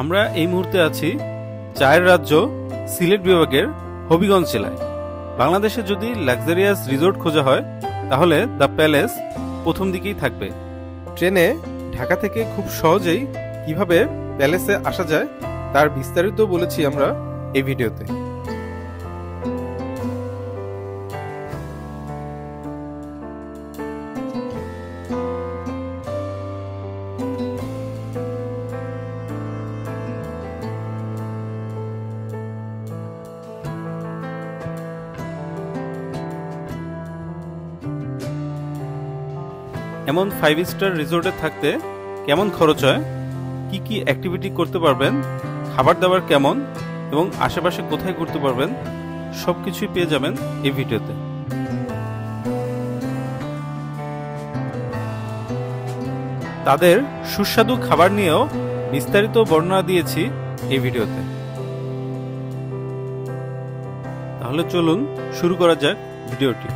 আমরা এই মুহূর্তে আছি চায়ের রাজ্য সিলেট বিভাগের হবিগঞ্জ জেলায়। বাংলাদেশে যদি লাক্সারিয়াস রিসোর্ট খোঁজা হয় তাহলে দ্য প্যালেস প্রথম দিকেই থাকবে। ট্রেনে ঢাকা থেকে খুব সহজেই কিভাবে প্যালেসে আসা যায় তার বিস্তারিত বলেছি আমরা এই ভিডিওতে। এমন 5 স্টার রিসোর্টে থাকতে কেমন খরচ হয়, কি কি অ্যাক্টিভিটি করতে পারবেন, খাবার দাবার কেমন এবং আশেপাশে কোথায় ঘুরতে পারবেন সবকিছুই পেয়ে যাবেন এই ভিডিওতে। তাদের সুস্বাদু খাবার নিয়েও বিস্তারিত বর্ণনা দিয়েছি এই ভিডিওতে। তাহলে চলুন শুরু করা যাক ভিডিওটি।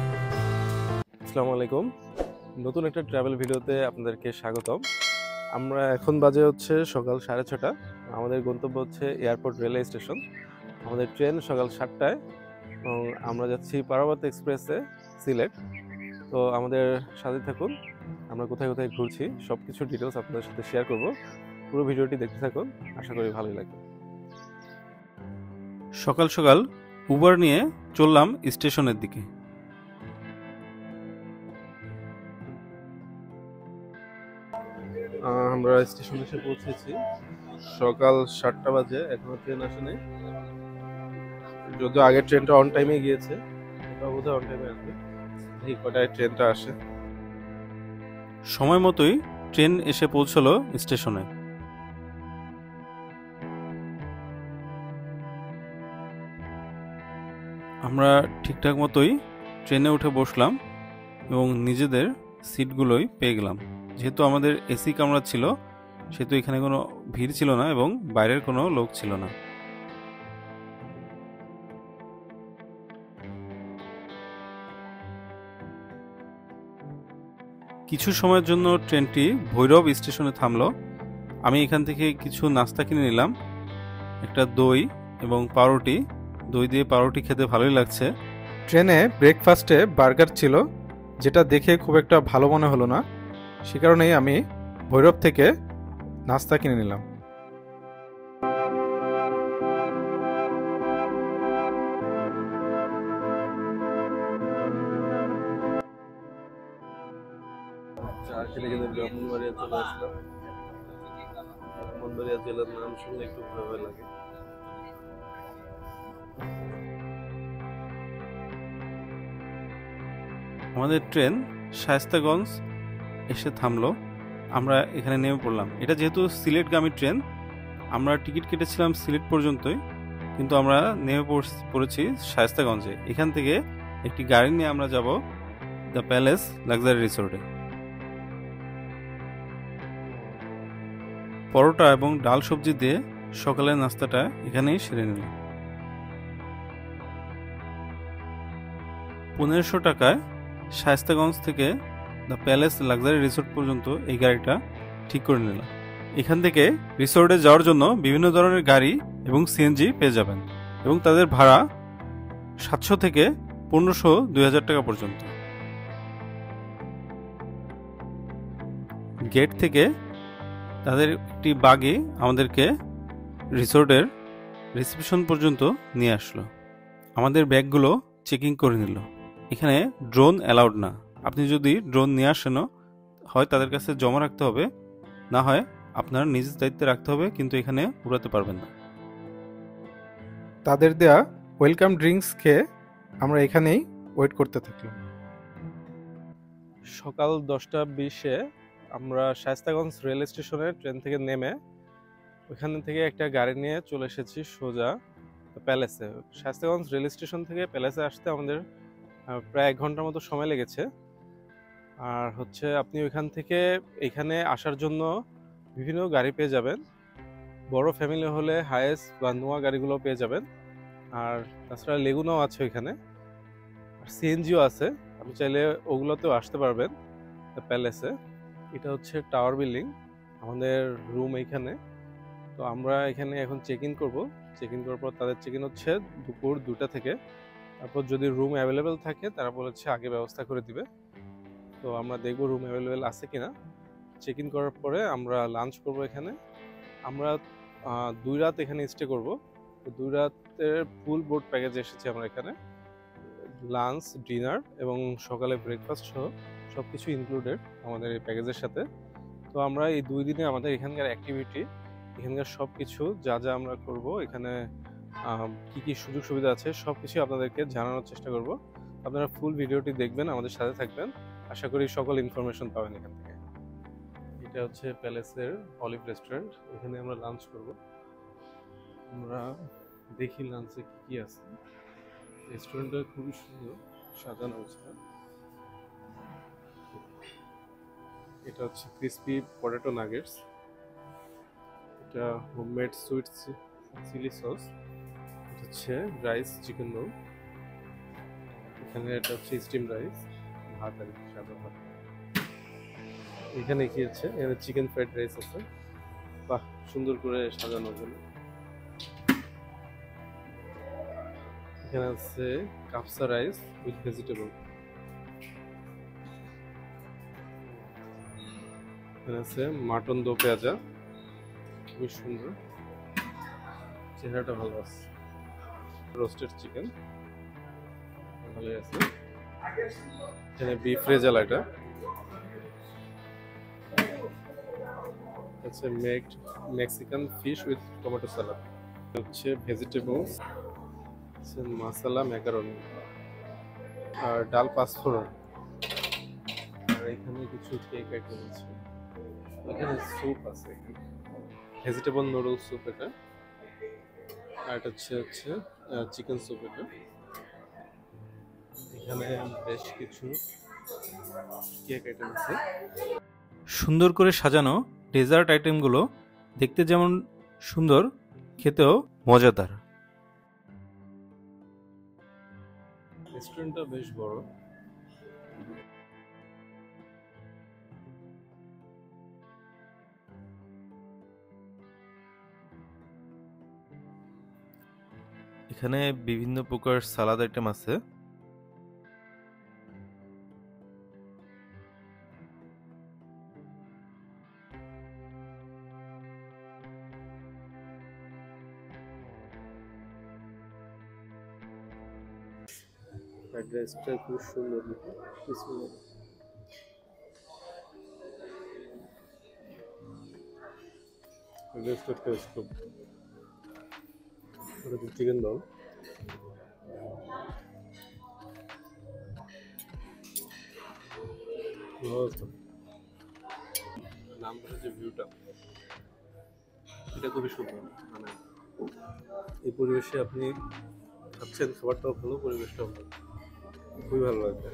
আসসালামু আলাইকুম, নতুন একটা ট্রাভেল ভিডিওতে আপনাদেরকে স্বাগতম। আমরা এখন বাজে হচ্ছে সকাল 6:30। আমাদের গন্তব্য হচ্ছে এয়ারপোর্ট রেলওয়ে স্টেশন। আমাদের ট্রেন সকাল 7টায় এবং আমরা যাচ্ছি পারাবত এক্সপ্রেসে সিলেট। তো আমাদের সাথে থাকুন, আমরা কোথায় কোথায় ঘুরছি সব কিছু ডিটেলস আপনাদের সাথে শেয়ার করব। পুরো ভিডিওটি দেখতে থাকুন, আশা করি ভালোই লাগবে। সকাল সকাল উবার নিয়ে চললাম স্টেশনের দিকে। আমরা স্টেশনে এসে পৌঁছেছি সকাল 7টা বাজে, এখনো ট্রেন আসেনি। যদিও আগের ট্রেনটা অন টাইমে গিয়েছে, এটা বোধহয় অন টাইমে আসবে। এই কটায় ট্রেনটা আসে। সময় মতোই ট্রেন এসে পৌঁছলো স্টেশনে। আমরা ঠিকঠাক মতোই ট্রেনে উঠে বসলাম এবং নিজেদের সিটগুলোই পেয়ে গেলাম। যেহেতু আমাদের এসি কামরা ছিল সেহেতু এখানে কোনো ভিড় ছিল না এবং বাইরের কোনো লোক ছিল না। কিছু সময়ের জন্য ট্রেনটি ভৈরব স্টেশনে থামলো। আমি এখান থেকে কিছু নাস্তা কিনে নিলাম, একটা দই এবং পাউরুটি। দই দিয়ে পাউরুটি খেতে ভালোই লাগছে। ট্রেনে ব্রেকফাস্টে বার্গার ছিল, যেটা দেখে খুব একটা ভালো মনে হলো না, সে কারণেই আমি ভৈরব থেকে নাস্তা কিনে নিলাম। ব্রাহ্মণবাড়িয়া চলে আসলাম। ব্রাহ্মণবাড়িয়া জেলার নাম শুনলে একটু ভয় লাগে। আমাদের ট্রেন শায়েস্তাগঞ্জ এসে থামলো। আমরা এখানে নেমে পড়লাম। এটা যেহেতু সিলেটগামী ট্রেন, আমরা টিকিট কেটেছিলাম সিলেট পর্যন্তই, কিন্তু আমরা নেমে পড়েছি শায়েস্তাগঞ্জে। এখান থেকে একটি গাড়ি নিয়ে আমরা যাব দ্য প্যালেস লাক্সারি রিসোর্টে। পরোটা এবং ডাল সবজি দিয়ে সকালের নাস্তাটা এখানেই সেরে নিলাম। 1500 টাকায় শায়েস্তাগঞ্জ থেকে দ্য প্যালেস লাক্সারি রিসোর্ট পর্যন্ত এই গাড়িটা ঠিক করে নিলাম। এখান থেকে রিসোর্টে যাওয়ার জন্য বিভিন্ন ধরনের গাড়ি এবং সিএনজি পেয়ে যাবেন এবং তাদের ভাড়া 700 থেকে 1500, 2000 টাকা পর্যন্ত। গেট থেকে তাদের একটি বাগি আমাদেরকে রিসোর্টের রিসেপশন পর্যন্ত নিয়ে আসলো। আমাদের ব্যাগগুলো চেকিং করে নিল। এখানে ড্রোন অ্যালাউড না। আপনি যদি ড্রোন নিয়ে আসেনও হয় তাদের কাছে জমা রাখতে হবে, না হয় আপনার নিজের দায়িত্বে রাখতে হবে, কিন্তু এখানে উড়াতে পারবেন না। তাদের দেয়া ওয়েলকাম ড্রিঙ্কস খেয়ে আমরা এখানেই ওয়েট করতে থাকলাম। সকাল 10:20-এ আমরা শায়েস্তাগঞ্জ রেল স্টেশনে ট্রেন থেকে নেমে ওইখান থেকে একটা গাড়ি নিয়ে চলে এসেছি সোজা প্যালেসে। শায়েস্তাগঞ্জ রেল স্টেশন থেকে প্যালেসে আসতে আমাদের প্রায় 1 ঘন্টার মতো সময় লেগেছে। আর হচ্ছে আপনি ওইখান থেকে এখানে আসার জন্য বিভিন্ন গাড়ি পেয়ে যাবেন। বড় ফ্যামিলি হলে হায়েস বা নোয়া গাড়িগুলো পেয়ে যাবেন। আর তাছাড়া লেগুনাও আছে ওইখানে, আর সিএনজিও আছে। আপনি চাইলে ওগুলোতেও আসতে পারবেন প্যালেসে। এটা হচ্ছে টাওয়ার বিল্ডিং, আমাদের রুম এইখানে। তো আমরা এখানে এখন চেক ইন করবো। চেক ইন করার পর তাদের চেক ইন হচ্ছে দুপুর 2টা থেকে। তারপর যদি রুম অ্যাভেলেবেল থাকে তারা বলেছে আগে ব্যবস্থা করে দিবে। তো আমরা দেখবো রুম অ্যাভেলেবেল আছে কিনা। চেক ইন করার পরে আমরা লাঞ্চ করব এখানে। আমরা 2 রাত এখানে স্টে করব। তো 2 রাতের ফুল বোর্ড প্যাকেজ এসেছে আমরা এখানে। লাঞ্চ, ডিনার এবং সকালে ব্রেকফাস্ট সহ সব কিছু ইনক্লুডেড আমাদের এই প্যাকেজের সাথে। তো আমরা এই 2 দিনে আমাদের এখানকার অ্যাক্টিভিটি, এখানকার সব কিছু যা যা আমরা করব, এখানে কি কি সুযোগ সুবিধা আছে সব কিছু আপনাদেরকে জানানোর চেষ্টা করব। আপনারা ফুল ভিডিওটি দেখবেন, আমাদের সাথে থাকবেন। আশা করি সকল ইনফরমেশন পাবেন এখান থেকে। এটা হচ্ছে প্যালেসের অলিভ রেস্টুরেন্ট, এখানে আমরা লাঞ্চ করব। আমরা দেখি লাঞ্চে কি কি আছে। রেস্টুরেন্টটা খুবই সুন্দর সাজানো হয়েছে। এটা হচ্ছে ক্রিসপি পটেটো নাগেটস, এটা হোমমেড সুইট চিলি সস, এটা হচ্ছে রাইস চিকেন রোল, এখানে এটা হচ্ছে স্টিম রাইস, ভাত আর কি, সাদা ভাত। এখানে কি আছে, এখানে চিকেন ফ্রাইড রাইস আছে, বাহ সুন্দর করে সাজানো জন্য। এখানে আছে কাপসা রাইস উইথ ভেজিটেবল, এখানে আছে মাটন দো পেঁয়াজা, খুবই সুন্দর, চেহারাটা ভালো আছে। রোস্টেড চিকেন ভালো আছে, এখানে বিফ রেজালা, এটা হচ্ছে মেকড মেক্সিকান ফিশ উইথ টমেটো সালাদ, হচ্ছে ভেজিটেবলস, মাসালা ম্যাকারনি আর ডাল পাঁচফোড়ন। আর এখানে কিছু কেক আইটেম আছে, এখানে স্যুপ আছে, এখানে ভেজিটেবল নুডল স্যুপ, এটা আর এটা হচ্ছে চিকেন স্যুপ। এটা এখানে বেশ কিছু কেক আইটেম আছে। সুন্দর করে সাজানো ডেজার্ট আইটেমগুলো দেখতে যেমন সুন্দর, খেতেও মজাদার। রেস্টুরেন্টটা বেশ বড়। এখানে বিভিন্ন প্রকার সালাদ আইটেম আছে। ফ্রাইড রাইসটা খুব সুন্দর, চিকেন দাও, নামটা যে ভিউটা, এটা খুবই সুন্দর। মানে এই পরিবেশে আপনি খাচ্ছেন, খাবারটাও ভালো, পরিবেশটাও ভালো, খুবই ভালো লাগবে।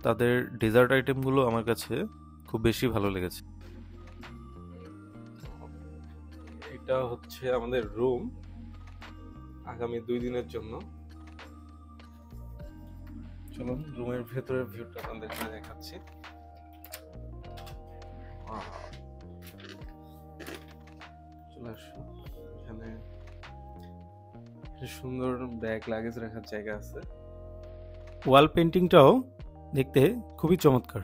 তাদের ডেজার্ট আইটেমগুলো আমার কাছে খুব বেশি ভালো লেগেছে। এটা হচ্ছে আমাদের রুম আগামী 2 দিনের জন্য। চলুন রুমের ভেতরের ভিউটা আপনাদের দেখাচ্ছি। চলে আসুন, এখানে সুন্দর ব্যাগ লাগেজ রাখার জায়গা আছে। ওয়াল পেন্টিংটাও দেখতে খুবই চমৎকার।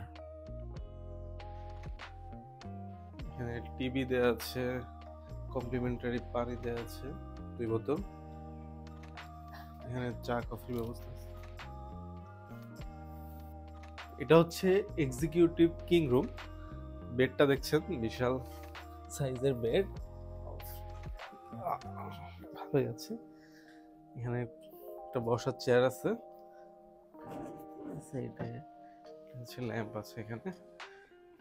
এখানে টিভি দেওয়া আছে, কমপ্লিমেন্টারি পানি দেওয়া আছে 2 বোতল, এখানে চা কফির ব্যবস্থা আছে। এটা হচ্ছে এক্সিকিউটিভ কিং রুম। বেডটা দেখছেন, বিশাল সাইজের বেড, ভালোই আছে। এখানে একটা বসার চেয়ার আছে, ল্যাম্প আছে, এখানে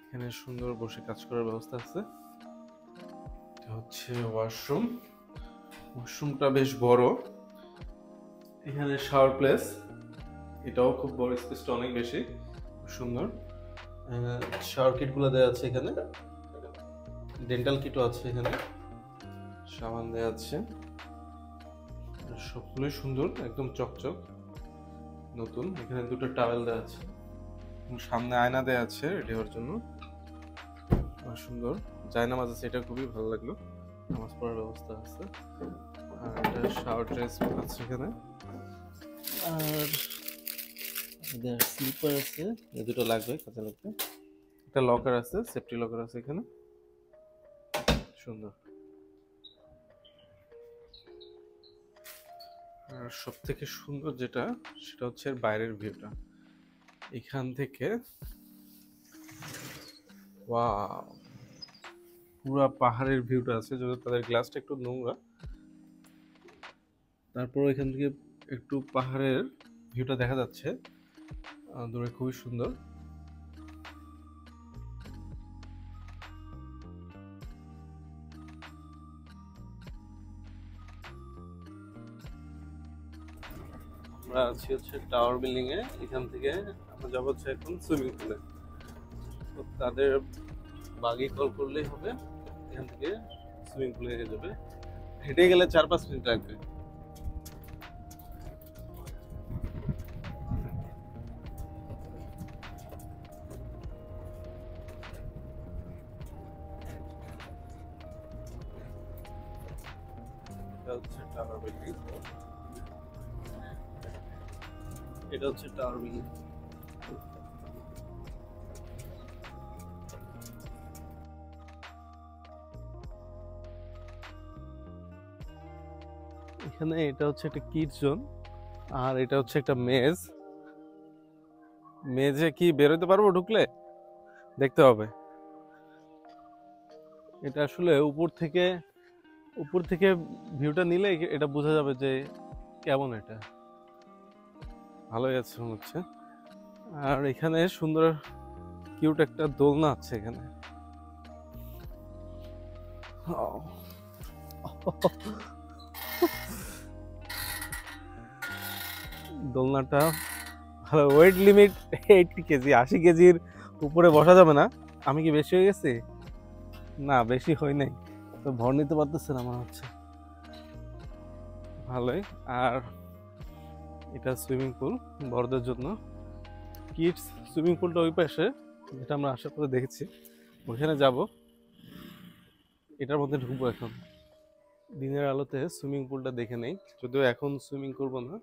এখানে সুন্দর বসে কাজ করার ব্যবস্থা আছে। এটা হচ্ছে ওয়াশরুম, ওয়াশরুমটা বেশ বড়। এখানে শাওয়ার প্লেস, এটাও খুব বড়, স্পেসটা অনেক বেশি, খুব সুন্দর। শাওয়ার কিটগুলো দেওয়া আছে, এখানে ডেন্টাল কিটও আছে, এখানে সাবান দেওয়া আছে, সবগুলোই সুন্দর, একদম চকচক নতুন। এখানে 2টো টাওয়েল দেওয়া আছে, সামনে আয়না দেওয়া আছে রেডি হওয়ার জন্য, সুন্দর জায়নামাজ আছে, এটা খুবই ভালো লাগলো। নামাজ পড়ার ব্যবস্থা আছে, আর একটা শাওয়ার ড্রেস আছে এখানে, আর এদের স্লিপার আছে, এই দুটো লাগবে, কাজে লাগবে। একটা লকার আছে, সেফটি লকার আছে এখানে, সুন্দর। আর সব থেকে সুন্দর যেটা, সেটা হচ্ছে এর বাইরের ভিউটা। এখান থেকে ওয়াও, পুরা পাহাড়ের ভিউটা আছে, যদি তাদের গ্লাসটা একটু নোংরা, তারপর এখান থেকে একটু পাহাড়ের ভিউটা দেখা যাচ্ছে দূরে, খুবই সুন্দর। আমরা আছি হচ্ছে টাওয়ার বিল্ডিং এ, এখান থেকে আমরা যাবো হচ্ছে এখন সুইমিং পুলে। তো তাদের বাগি কল করলেই হবে, এখান থেকে সুইমিং পুলে নিয়ে যাবে। হেঁটে গেলে 4-5 মিনিট লাগবে। এটা হচ্ছে টাওয়ার বিল্ডিং, এটা হচ্ছে টাওয়ার বিল্ডিং। এখানে এটা হচ্ছে একটা কিডস জোন, আর এটা হচ্ছে একটা মেজ। মেজে কি বেরোতে পারবো ঢুকলে? দেখতে হবে। এটা আসলে উপর থেকে ভিউটা নিলে এটা বোঝা যাবে যে কেমন এটা। ভালোই আছে মনে হচ্ছে। আর এখানে সুন্দর কিউট একটা দোলনা আছে এখানে। দোলনাটা ভালো, ওয়েট লিমিট 80 কেজি, 80 কেজির উপরে বসা যাবে না। আমি কি বেশি হয়ে গেছি? না, বেশি হয় নাই, তো ভর নিতে পারতেছে না মনে হচ্ছে। ভালোই। আর এটা সুইমিং পুল বড়দের জন্য, কিডস সুইমিং পুলটা ওই পাশে, যেটা আমরা আসার পরে দেখেছি, ওইখানে যাব। এটার মধ্যে ঢুকবো এখন, দিনের আলোতে সুইমিং পুলটা দেখে নেই। যদিও এখন সুইমিং করব না,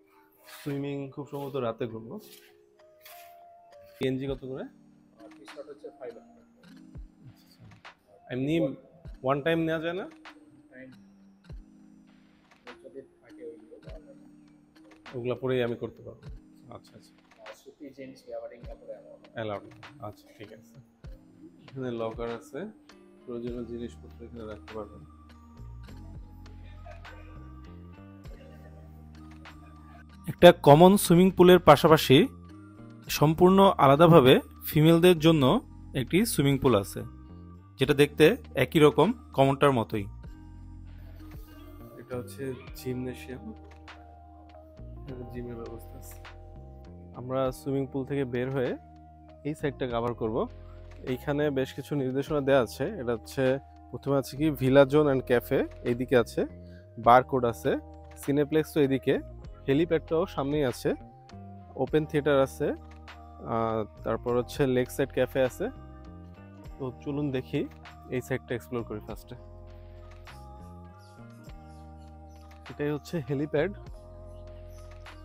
সুইমিং খুব সম্ভবত রাতে করবো। এনজি কত করে? এমনি ওয়ান টাইম নেওয়া যায় না? ওগুলা পরেই আমি করতে পারবো। আচ্ছা আচ্ছা, অ্যালাউড। আচ্ছা ঠিক আছে। এখানে লকার আছে, প্রয়োজনীয় জিনিসপত্র এখানে রাখতে পারবেন। একটা কমন সুইমিং পুলের পাশাপাশি সম্পূর্ণ আলাদাভাবে ফিমেলদের জন্য একটি সুইমিং পুল আছে, যেটা দেখতে একই রকম কমনটার মতোই। এটা হচ্ছে জিমনেশিয়াম, জিমের ব্যবস্থা আছে। আমরা সুইমিং পুল থেকে বের হয়ে এই সাইডটা কভার করব। এইখানে বেশ কিছু নির্দেশনা দেওয়া আছে। এটা হচ্ছে প্রথমে আছে কি ভিলা জোন অ্যান্ড ক্যাফে, এইদিকে আছে বারকোড আছে, সিনেপ্লেক্স তো এদিকে, হেলিপ্যাডটাও সামনেই আছে, ওপেন থিয়েটার আছে, তারপর হচ্ছে লেক সাইড ক্যাফে আছে। তো চলুন দেখি, এই সাইডটা এক্সপ্লোর করি ফার্স্টে। এটাই হচ্ছে হেলিপ্যাড,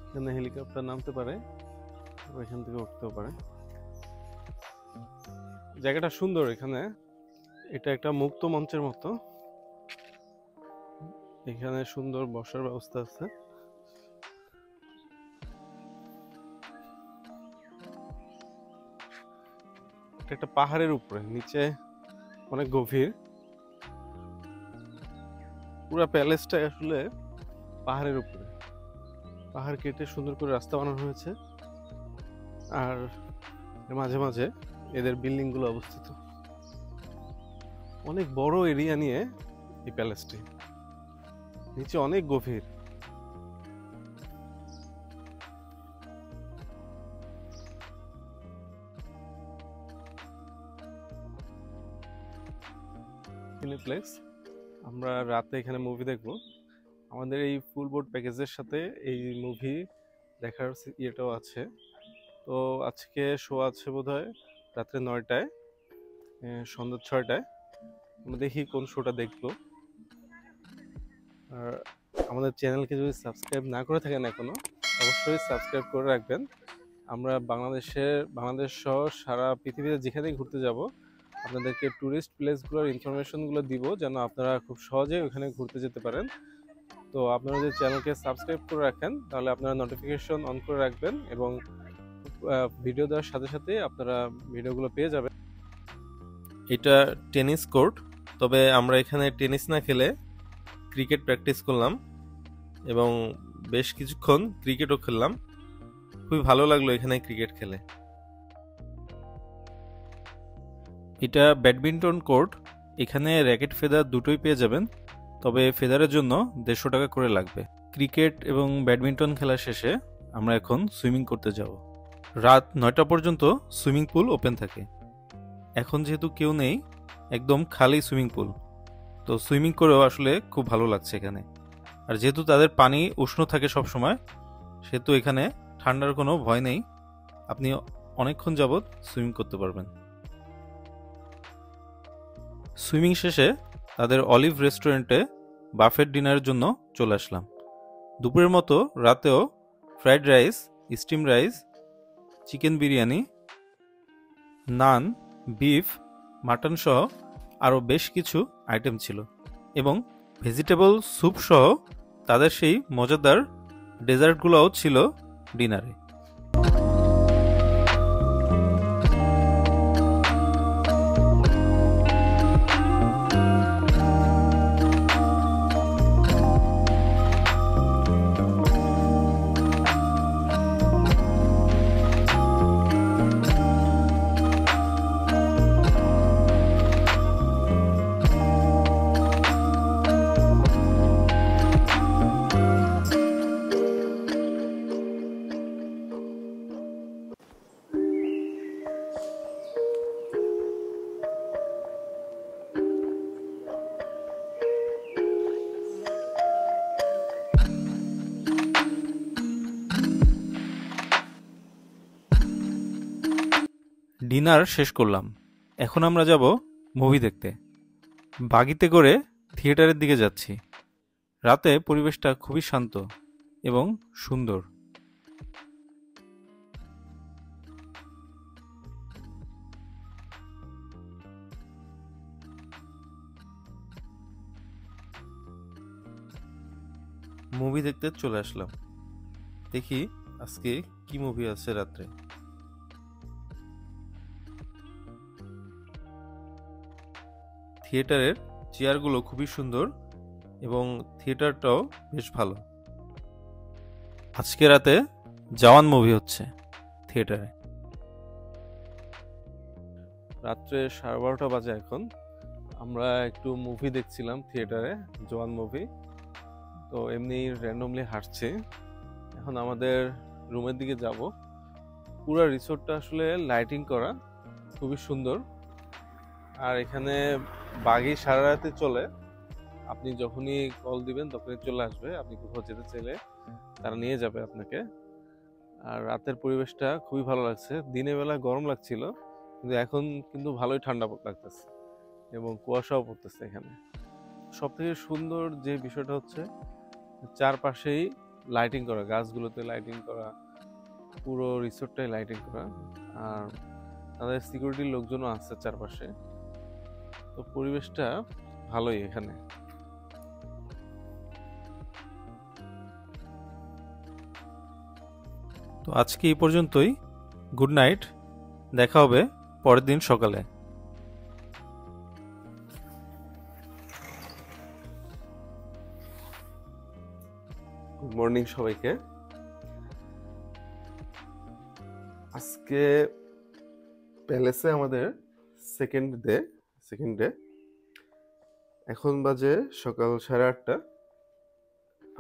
এখানে হেলিকপ্টার নামতে পারে, এখান থেকে উঠতেও পারে। জায়গাটা সুন্দর এখানে, এটা একটা মুক্ত মঞ্চের মতো, এখানে সুন্দর বসার ব্যবস্থা আছে। এটা একটা পাহাড়ের উপরে, নিচে অনেক গভীর, পুরা প্যালেসটা আসলে পাহাড়ের উপরে, পাহাড় কেটে সুন্দর করে রাস্তা বানানো হয়েছে, আর মাঝে মাঝে এদের বিল্ডিং গুলো অবস্থিত। অনেক বড় এরিয়া নিয়ে এই প্যালেসটি, নিচে অনেক গভীর। সিনেপ্লেক্স, আমরা রাতে এখানে মুভি দেখব। আমাদের এই ফুল বোর্ড প্যাকেজের সাথে এই মুভি দেখার ইয়েটাও আছে। তো আজকে শো আছে বোধহয় রাত্রে 9টায়, সন্ধ্যা 6টায়। আমরা দেখি কোন শোটা দেখবো। আর আমাদের চ্যানেলকে যদি সাবস্ক্রাইব না করে থাকেন এখনো, অবশ্যই সাবস্ক্রাইব করে রাখবেন। আমরা বাংলাদেশ সহ সারা পৃথিবীতে যেখানেই ঘুরতে যাব আপনাদেরকে ট্যুরিস্ট প্লেসগুলোর ইনফরমেশনগুলো দিব, যেন আপনারা খুব সহজে ওখানে ঘুরতে যেতে পারেন। তো আপনারা যদি চ্যানেলকে সাবস্ক্রাইব করে রাখেন তাহলে আপনারা নোটিফিকেশন অন করে রাখবেন এবং ভিডিও দেওয়ার সাথে সাথে আপনারা ভিডিওগুলো পেয়ে যাবেন। এটা টেনিস কোর্ট, তবে আমরা এখানে টেনিস না খেলে ক্রিকেট প্র্যাকটিস করলাম এবং বেশ কিছুক্ষণ ক্রিকেটও খেললাম। খুবই ভালো লাগলো এখানে ক্রিকেট খেলে। এটা ব্যাডমিন্টন কোর্ট, এখানে র্যাকেট ফেদার দুটোই পেয়ে যাবেন, তবে ফেদারের জন্য 150 টাকা করে লাগবে। ক্রিকেট এবং ব্যাডমিন্টন খেলা শেষে আমরা এখন সুইমিং করতে যাব। রাত 9টা পর্যন্ত সুইমিং পুল ওপেন থাকে। এখন যেহেতু কেউ নেই, একদম খালি সুইমিং পুল, তো সুইমিং করেও আসলে খুব ভালো লাগছে এখানে। আর যেহেতু তাদের পানি উষ্ণ থাকে সব সময়, সেহেতু এখানে ঠান্ডার কোনো ভয় নেই, আপনি অনেকক্ষণ যাবৎ সুইমিং করতে পারবেন। সুইমিং শেষে তাদের অলিভ রেস্টুরেন্টে বাফেট ডিনারের জন্য চলে আসলাম। দুপুরের মতো রাতেও fried rice, steam rice, chicken biryani, naan, beef, mutton সহ আরও বেশ কিছু আইটেম ছিল এবং ভেজিটেবল স্যুপ সহ তাদের সেই মজাদার ডেজার্টগুলোও ছিল ডিনারে। ডিনার শেষ করলাম, এখন আমরা যাব মুভি দেখতে। বাগিতে করে থিয়েটারের দিকে যাচ্ছি। রাতে পরিবেশটা খুবই শান্ত এবং সুন্দর। মুভি দেখতে চলে আসলাম। দেখি আজকে কি মুভি আছে রাত্রে। থিয়েটারের চেয়ারগুলো খুবই সুন্দর এবং থিয়েটারটাও বেশ ভালো। আজকে রাতে জওয়ান মুভি হচ্ছে থিয়েটারে। রাত্রে 12:30 বাজে এখন। আমরা একটু মুভি দেখছিলাম থিয়েটারে, জওয়ান মুভি। তো এমনি র্যান্ডমলি হাঁটছি। এখন আমাদের রুমের দিকে যাব। পুরো রিসোর্টটা আসলে লাইটিং করা, খুবই সুন্দর। আর এখানে বাগি সারা রাতে চলে, আপনি যখনই কল দিবেন তখনই চলে আসবে। আপনি কোথাও যেতে চাইলে তারা নিয়ে যাবে আপনাকে। আর রাতের পরিবেশটা খুবই ভালো লাগছে। দিনের বেলা গরম লাগছিল, কিন্তু এখন কিন্তু ভালোই ঠান্ডা লাগতেছে এবং কুয়াশাও পড়তেছে এখানে। সব থেকে সুন্দর যে বিষয়টা হচ্ছে চারপাশেই লাইটিং করা, গাছগুলোতে লাইটিং করা, পুরো রিসোর্টটাই লাইটিং করা। আর তাদের সিকিউরিটির লোকজনও আছে চারপাশে। তো পরিবেশটা ভালোই এখানে। তো আজকে এই পর্যন্তই। গুড নাইট, দেখা হবে পরের দিন সকালে। গুড মর্নিং সবাইকে। আজকে প্যালেসে আমাদের সেকেন্ড ডে। এখন বাজে সকাল 8:30।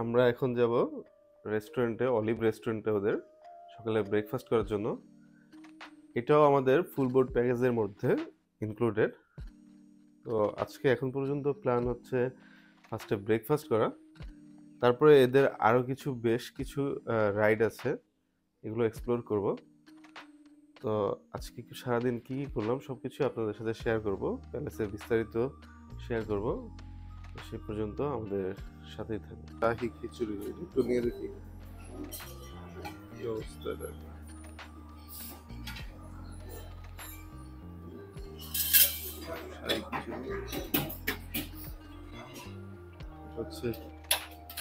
আমরা এখন যাব রেস্টুরেন্টে, অলিভ রেস্টুরেন্টে ওদের সকালে ব্রেকফাস্ট করার জন্য। এটাও আমাদের ফুল বোর্ড প্যাকেজের মধ্যে ইনক্লুডেড। তো আজকে এখন পর্যন্ত প্ল্যান হচ্ছে ফার্স্টে ব্রেকফাস্ট করা, তারপরে এদের আরও বেশ কিছু রাইড আছে, এগুলো এক্সপ্লোর করব। তো আজকে সারাদিন কী করলাম সব কিছু আপনাদের সাথে শেয়ার করব, প্যালেসের বিস্তারিত শেয়ার করব। সে পর্যন্ত আমাদের সাথেই থাকুন। শাহী খিচুড়ি একটু নিয়ে দেখি কি অবস্থা এটা। শাহী খিচুড়ি হচ্ছে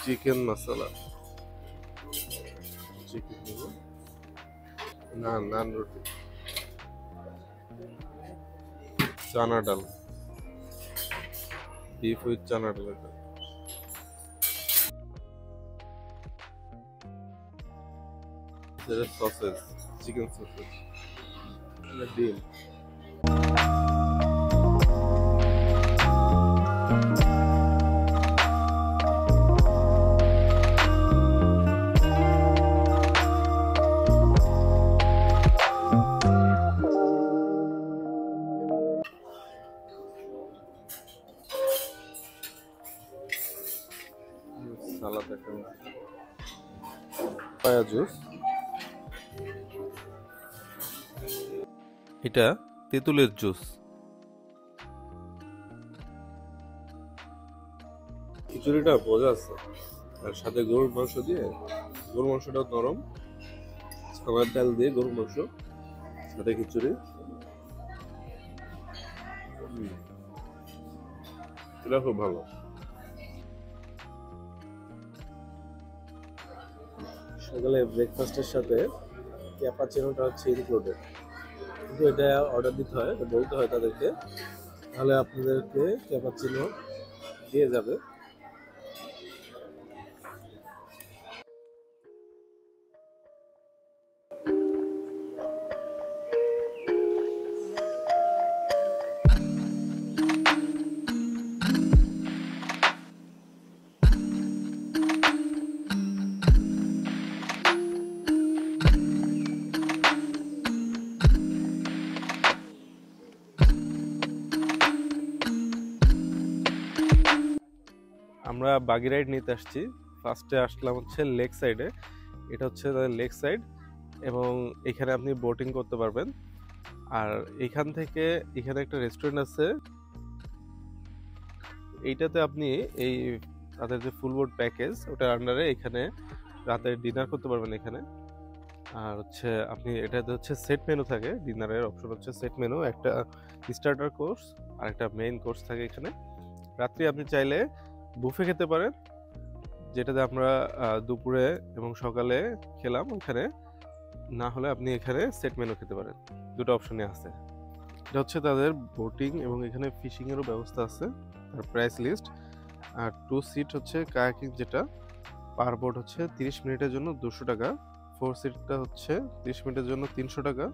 চিকেন মশলা, চিকেন নান রুটি, চানা ডাল, বিফ উইথ চানা ডাল, সসেজ, চিকেন সসেজ, ডিম। সালাদ একটা, পায়া জুস। এটা তেঁতুলের জুস। খিচুড়িটা বোঝা আছে, আর সাথে গরুর মাংস দিয়ে, গরুর মাংসটা নরম, ছানার ডাল দিয়ে গরুর মাংস, সাথে খিচুড়ি। এটা খুব ভালো। সকালে ব্রেকফাস্টের সাথে ক্যাপাচিনোটা হচ্ছে ইনক্লুডেড, কিন্তু এটা অর্ডার দিতে হয়, এটা বলতে হয় তাদেরকে, তাহলে আপনাদেরকে ক্যাপাচিনো দিয়ে যাবে। আমরা বাগি রাইড নিতে আসছি। ফার্স্টে আসলাম হচ্ছে লেক সাইডে, এটা হচ্ছে তাদের লেক সাইড, এবং এখানে আপনি বোটিং করতে পারবেন। আর এখান থেকে এখানে একটা রেস্টুরেন্ট আছে, এইটাতে আপনি এই তাদের যে ফুল বোট প্যাকেজ ওটার আন্ডারে এখানে রাতে ডিনার করতে পারবেন এখানে। আর হচ্ছে আপনি এটাতে হচ্ছে সেট মেনু থাকে, ডিনারের অপশন হচ্ছে সেট মেনু, একটা স্টার্টার কোর্স আর একটা মেইন কোর্স থাকে এখানে। রাত্রি আপনি চাইলে বুফে খেতে পারেন, যেটাতে আমরা দুপুরে এবং সকালে খেলাম ওখানে, না হলে আপনি এখানে সেট মেনু খেতে পারেন, দুটো অপশনই আছে। এটা হচ্ছে তাদের বোটিং এবং এখানে ফিশিং এরও ব্যবস্থা আছে। আর প্রাইস লিস্ট, আর 2 সিট হচ্ছে কায়াকিং, যেটা পার বোট হচ্ছে 30 মিনিটের জন্য 200 টাকা, 4 সিটটা হচ্ছে 30 মিনিটের জন্য 300 টাকা,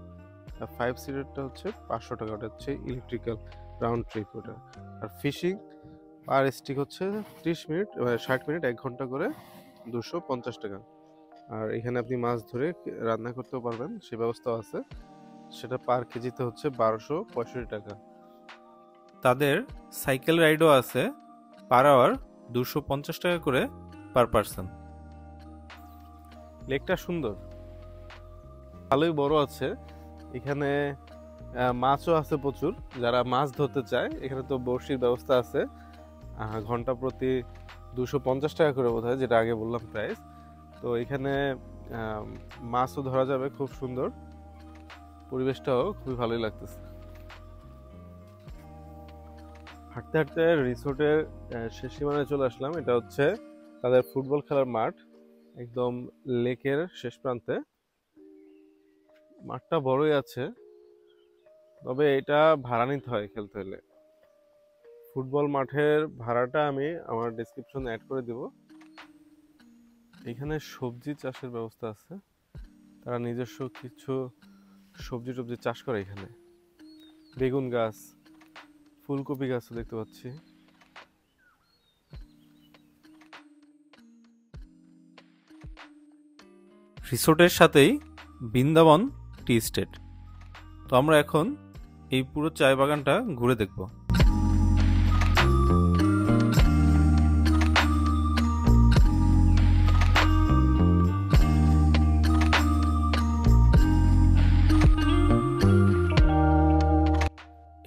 আর 5 সিটেরটা হচ্ছে 500 টাকা, ওটা হচ্ছে ইলেকট্রিক্যাল রাউন্ড ট্রিপ ওটা। আর ফিশিং পার স্টিক হচ্ছে 30 মিনিট 60 মিনিট 1 ঘন্টা করে 250 টাকা। আর এখানে আপনি মাছ ধরে রান্না করতেও পারবেন, সে ব্যবস্থাও আছে, সেটা পার কেজিতে হচ্ছে 1265 টাকা। তাদের সাইকেল রাইডও আছে, পার আওয়ার 250 টাকা করে পার পারসন। লেকটা সুন্দর, ভালোই বড় আছে। এখানে মাছও আছে প্রচুর, যারা মাছ ধরতে চায় এখানে তো বড়শির ব্যবস্থা আছে, ঘন্টা প্রতি 250 টাকা করে বোধ হয়, যেটা আগে বললাম প্রাইস। তো এখানে মাছও ধরা যাবে, খুব সুন্দর, পরিবেশটাও খুবই ভালোই লাগতেছে। হাঁটতে হাঁটতে রিসোর্টের শেষ সীমানায় চলে আসলাম। এটা হচ্ছে তাদের ফুটবল খেলার মাঠ, একদম লেকের শেষ প্রান্তে। মাঠটা বড়ই আছে, তবে এটা ভাড়া নিতে হয় খেলতে হলে। ফুটবল মাঠের ভাড়াটা আমি আমার ডেসক্রিপশনে অ্যাড করে দিব। এখানে সবজি চাষের ব্যবস্থা আছে, তারা নিজস্ব কিছু সবজি টবজি চাষ করে এখানে। বেগুন গাছ, ফুলকপি গাছও দেখতে পাচ্ছি। রিসোর্টের সাথেই বৃন্দাবন টি এস্টেট। তো আমরা এখন এই পুরো চায় বাগানটা ঘুরে দেখব।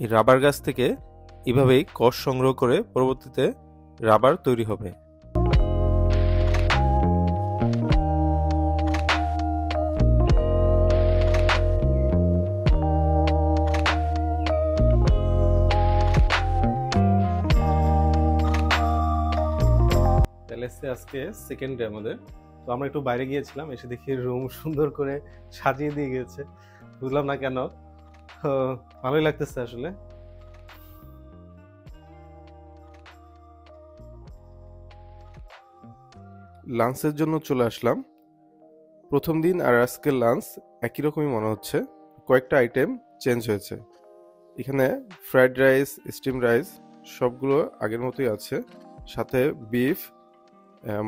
এই রাবার গাছ থেকে এভাবেই কষ সংগ্রহ করে পরবর্তীতে রাবার তৈরি হবে। প্যালেসে আজকে সেকেন্ড ডে আমাদের। তো আমরা একটু বাইরে গিয়েছিলাম, এসে দেখি রুম সুন্দর করে সাজিয়ে দিয়ে গিয়েছে, বুঝলাম না কেন। তো ভালোই লাগতেছে আসলে। লাঞ্চের জন্য চলে আসলাম। প্রথম দিন আর আজকের লাঞ্চ একই রকমই মনে হচ্ছে, কয়েকটা আইটেম চেঞ্জ হয়েছে। এখানে ফ্রাইড রাইস, স্টিম রাইস সবগুলো আগের মতোই আছে, সাথে বিফ,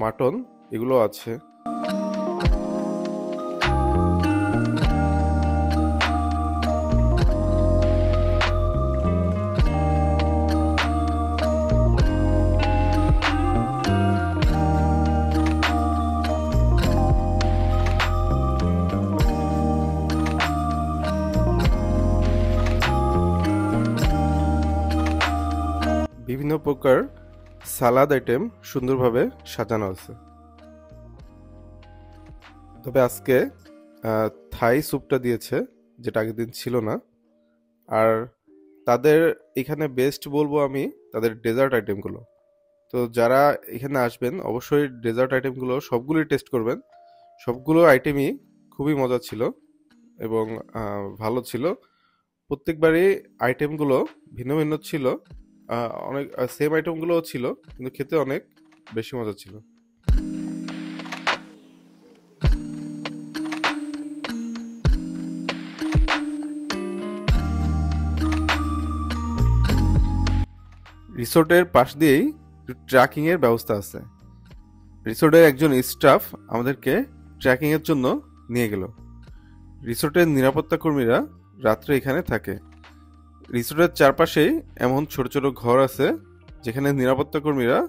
মাটন এগুলো আছে। বিভিন্ন প্রকার সালাদ আইটেম সুন্দরভাবে সাজানো আছে। তবে আজকে থাই স্যুপটা দিয়েছে, যেটা আগের দিন ছিল না। আর তাদের এখানে বেস্ট বলবো আমি তাদের ডেজার্ট আইটেমগুলো। তো যারা এখানে আসবেন অবশ্যই ডেজার্ট আইটেমগুলো সবগুলোই টেস্ট করবেন। সবগুলো আইটেমই খুবই মজা ছিল এবং ভালো ছিল। প্রত্যেকবারই আইটেমগুলো ভিন্ন ভিন্ন ছিল, অনেক সেম আইটেমগুলোও ছিল, কিন্তু খেতে অনেক বেশি মজা ছিল। রিসোর্টের পাশ দিয়েই ট্রেকিং এর ব্যবস্থা আছে। রিসোর্টের একজন স্টাফ আমাদেরকে ট্রেকিং এর জন্য নিয়ে গেল। রিসোর্টের নিরাপত্তা কর্মীরা রাত্রে এখানে থাকে। রিসোর্টের চারপাশেই এমন ছোট ছোট ঘর আছে যেখানে নিরাপত্তা কর্মীরা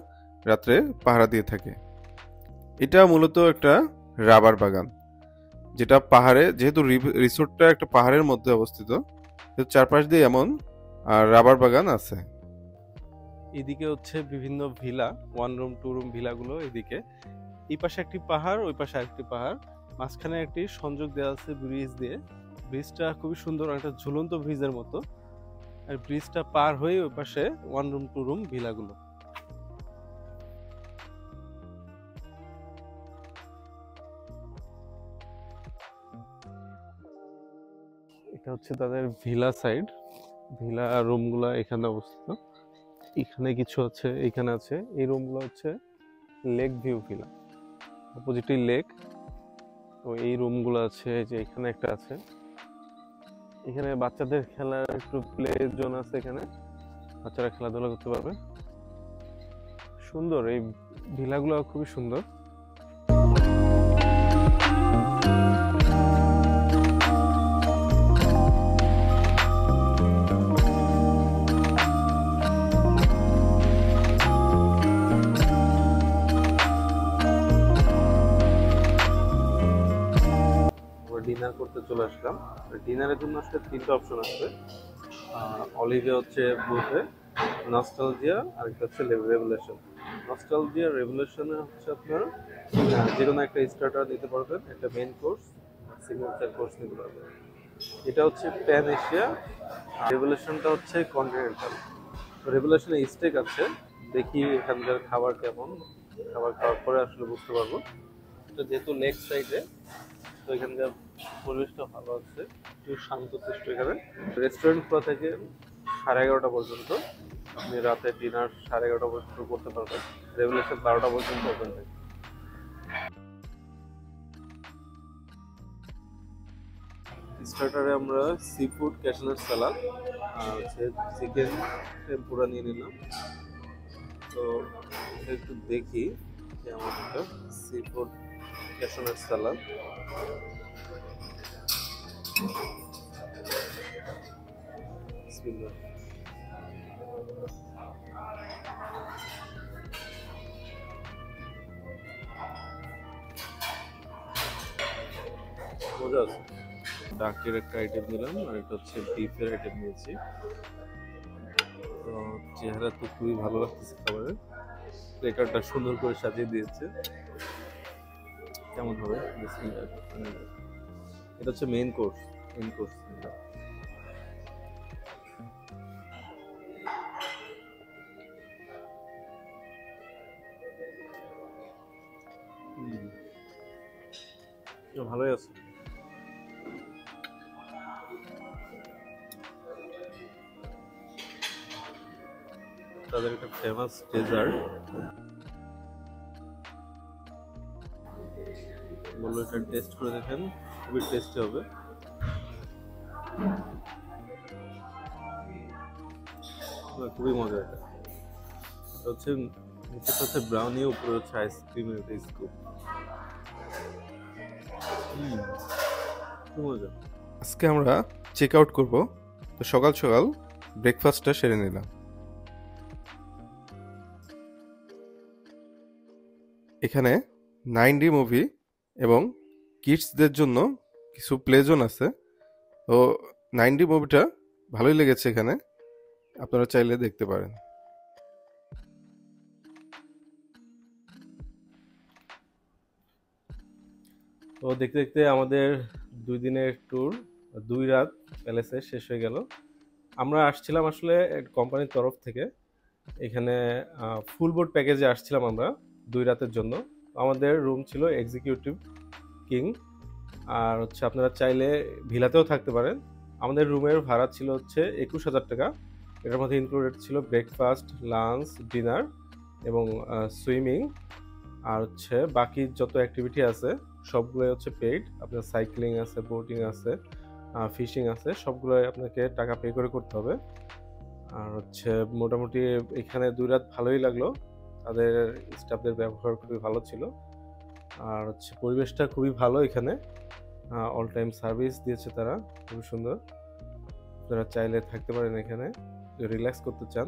রাত্রে পাহারা দিয়ে থাকে। এটা মূলত একটা রাবার বাগান, যেটা পাহাড়ে, যেহেতু রিসোর্টটা একটা পাহাড়ের মধ্যে অবস্থিত, চারপাশ দিয়ে এমন রাবার বাগান আছে। এদিকে হচ্ছে বিভিন্ন ভিলা, 1 রুম 2 রুম ভিলাগুলো এদিকে। এই পাশে একটি পাহাড়, ওই পাশে আরেকটি পাহাড়, মাঝখানে একটি সংযোগ দেওয়া আছে ব্রিজ দিয়ে। ব্রিজটা খুবই সুন্দর, একটা ঝুলন্ত ব্রিজের মতো। আর ব্রিজটা পার হয়ে ওই পাশে 1 রুম 2 রুম ভিলাগুলো। এটা হচ্ছে তাদের ভিলা সাইড, ভিলা রুমগুলো এখানে অবস্থিত। এখানে কিছু আছে, এখানে আছে। এই রুমগুলো হচ্ছে লেক ভিউ ভিলা, অপোজিটই লেক। তো এই রুমগুলো আছে, যে এখানে একটা আছে। এখানে বাচ্চাদের খেলার একটু প্লে জোন আছে, এখানে বাচ্চারা খেলাধুলা করতে পারবে। সুন্দর, এই ভিলাগুলো খুবই সুন্দর। ডিনার করতে চলে আসলাম। ডিনারের জন্য আসলে 3টা অপশন আছে। অলিভে হচ্ছে বুফে, নস্টালজিয়া, আর একটা হচ্ছে রেভুলেশন। নস্টালজিয়া রেভুলেশনে হচ্ছে আপনার যে কোনো একটা স্টার্টার নিতে পারবেন, একটা মেইন কোর্স, সিগনেচার কোর্স নিতে পারবেন। এটা হচ্ছে প্যান এশিয়া, রেভুলেশনটা হচ্ছে কন্টিনেন্টাল। রেভুলেশনে স্টেক আছে, দেখি এখানকার খাবার কেমন। খাবার খাওয়ার পরে আসলে বুঝতে পারবো। এটা যেহেতু লেক সাইডে, তো এখানকার পরিবেশটা ভালো আছে, একটু শান্তশিষ্ট। এখানে রেস্টুরেন্ট খোলা থেকে 11:30 পর্যন্ত। আপনি রাতে ডিনার 11:30 পর্যন্ত করতে পারবেন। রেগুলেশন 12টা পর্যন্ত ওপেন থাকে। স্টার্টারে আমরা সি ফুড ক্যাশনার সালাদ আর হচ্ছে চিকেন টেম্পুরা নিয়ে নিলাম। তো একটু দেখি কেমন একটা সি ফুড ক্যাশনার সালাদ। বিসমিল্লাহ। মজা আছে। ডাকের একটা আইটেম নিলাম, আর এটা হচ্ছে বিফের আইটেম নিয়েছি। তো চেহারা তো খুবই ভালো লাগতেছে খাবারের। প্লেটারটা সুন্দর করে সাজিয়ে দিয়েছে। কেমন হবে? এটা হচ্ছে মেইন কোর্স। মেইন কোর্স ভালোই আছে। তাদের একটা ফেমাস ডেজার্ট বললো, এটা টেস্ট করে দেখেন, খুবই টেস্টি হবে। খুবই মজা। এটা হচ্ছে নিচের হচ্ছে ব্রাউনি, উপরে হচ্ছে আইসক্রিমের একটা স্কুপ। খুব মজা। আজকে আমরা চেক আউট করবো, তো সকাল সকাল ব্রেকফাস্টটা সেরে নিলাম। এখানে 9D মুভি এবং কিডসদের জন্য কিছু প্লে জোন আছে। তো 9D মুভিটা ভালোই লেগেছে, এখানে আপনারা চাইলে দেখতে পারেন। তো দেখতে দেখতে আমাদের 2 দিনের ট্যুর, 2 রাত প্যালেসে শেষ হয়ে গেল। আমরা আসছিলাম আসলে কোম্পানির তরফ থেকে, এখানে ফুল বোর্ড প্যাকেজে আসছিলাম আমরা 2 রাতের জন্য। আমাদের রুম ছিল এক্সিকিউটিভ কিং, আর হচ্ছে আপনারা চাইলে ভিলাতেও থাকতে পারেন। আমাদের রুমের ভাড়া ছিল হচ্ছে 21,000 টাকা। এটার মধ্যে ইনক্লুডেড ছিল ব্রেকফাস্ট, লাঞ্চ, ডিনার এবং সুইমিং, আর হচ্ছে বাকি যত অ্যাক্টিভিটি আছে সবগুলোই হচ্ছে পেইড। আপনার সাইক্লিং আছে, বোটিং আছে, ফিশিং আছে, সবগুলোই আপনাকে টাকা পে করে করতে হবে। আর হচ্ছে মোটামুটি এখানে 2 রাত ভালোই লাগলো, তাদের স্টাফদের ব্যবহার খুবই ভালো ছিল। আর হচ্ছে পরিবেশটা খুবই ভালো, এখানে অল টাইম সার্ভিস দিয়েছে তারা, খুবই সুন্দর। আপনারা চাইলে থাকতে পারেন এখানে, রিল্যাক্স করতে চান,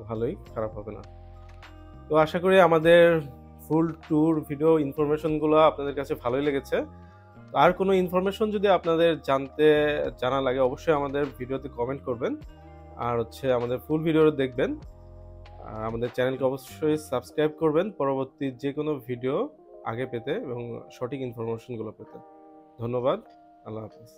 ভালোই, খারাপ হবে না। তো আশা করি আমাদের ফুল ট্যুর ভিডিও ইনফরমেশনগুলো আপনাদের কাছে ভালোই লেগেছে। আর কোনো ইনফরমেশন যদি আপনাদের জানা লাগে অবশ্যই আমাদের ভিডিওতে কমেন্ট করবেন, আর হচ্ছে আমাদের ফুল ভিডিও দেখবেন। আর আমাদের চ্যানেলকে অবশ্যই সাবস্ক্রাইব করবেন পরবর্তী যে কোনো ভিডিও আগে পেতে এবং সঠিক ইনফরমেশনগুলো পেতে। ধন্যবাদ, আল্লাহ হাফেজ।